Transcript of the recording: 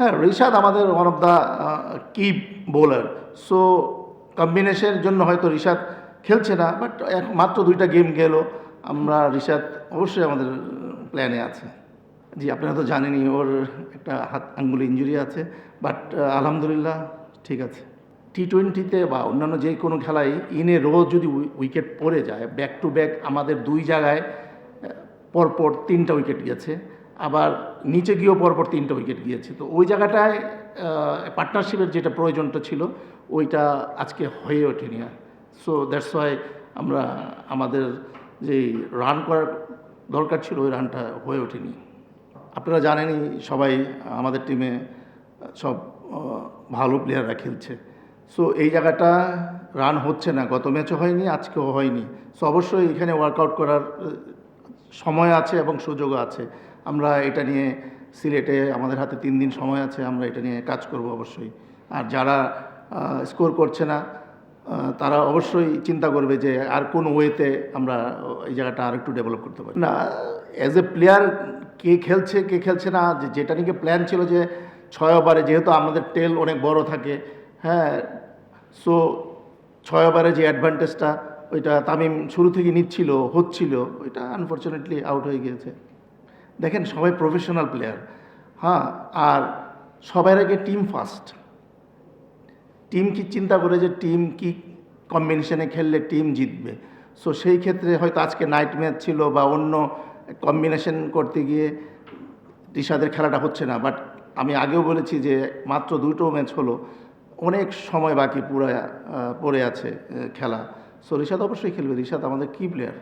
হ্যাঁ, রিশাদ আমাদের one of the কি বোলার। সো কম্বিনেশনের জন্য হয়তো রিশাদ খেলছে না, বাট মাত্র 2টা গেম গেল, আমরা রিশাদ অবশ্যই আমাদের প্ল্যানে আছে। জি, আপনারা তো জানেনই ওর একটা হাত আঙ্গুলে ইনজুরি আছে, বাট আলহামদুলিল্লাহ ঠিক আছে। টি-20তে বা অন্যান্য যে কোনো খেলায় ইনে রোজ যদি উইকেট পড়ে যায়, ব্যাক টু ব্যাক আমাদের 2 জায়গায় পরপর 3টা উইকেট গিয়েছে, আবার নিচে গিয়েও পরপর 3টা উইকেট গিয়েছে। তো ওই জায়গাটায় পার্টনারশিপের যেটা প্রয়োজনটা ছিল ওইটা আজকে হয়ে ওঠেনি। সো দ্যাটস ওয়াই আমরা আমাদের যেই রান করার দরকার ছিল ওই রানটা হয়ে ওঠেনি। আপনারা জানেনই সবাই আমাদের টিমে সব ভালো প্লেয়াররা খেলছে। সো এই জায়গাটা রান হচ্ছে না, গত ম্যাচও হয়নি, আজকেও হয়নি। সো অবশ্যই এখানে ওয়ার্কআউট করার সময় আছে এবং সুযোগও আছে। আমরা এটা নিয়ে সিলেটে আমাদের হাতে 3 দিন সময় আছে, আমরা এটা নিয়ে কাজ করব অবশ্যই। আর যারা স্কোর করছে না তারা অবশ্যই চিন্তা করবে যে আর কোন ওয়েতে আমরা এই জায়গাটা আর একটু ডেভেলপ করতে পারি। না, অ্যাজ এ প্লেয়ার কে খেলছে কে খেলছে না, যেটা নিয়ে প্ল্যান ছিল যে 6 ওভারে, যেহেতু আমাদের টেল অনেক বড় থাকে, হ্যাঁ, সো 6 ওভারে যে অ্যাডভান্টেজটা ওইটা তামিম শুরু থেকে নিচ্ছিল, হচ্ছিল, ওইটা আনফর্চুনেটলি আউট হয়ে গিয়েছে। দেখেন সবাই প্রফেশনাল প্লেয়ার, হ্যাঁ, আর সবার আগে টিম ফার্স্ট। টিম কি চিন্তা করে যে টিম কি কম্বিনেশনে খেললে টিম জিতবে। সো সেই ক্ষেত্রে হয়তো আজকে নাইট ম্যাচ ছিল বা অন্য কম্বিনেশন করতে গিয়ে রিশাদের খেলাটা হচ্ছে না। বাট আমি আগেও বলেছি যে মাত্র 2টো ম্যাচ হলো, অনেক সময় বাকি পুরো পড়ে আছে খেলা। সো রিশাদ অবশ্যই খেলবে, রিশাদ আমাদের কি প্লেয়ার।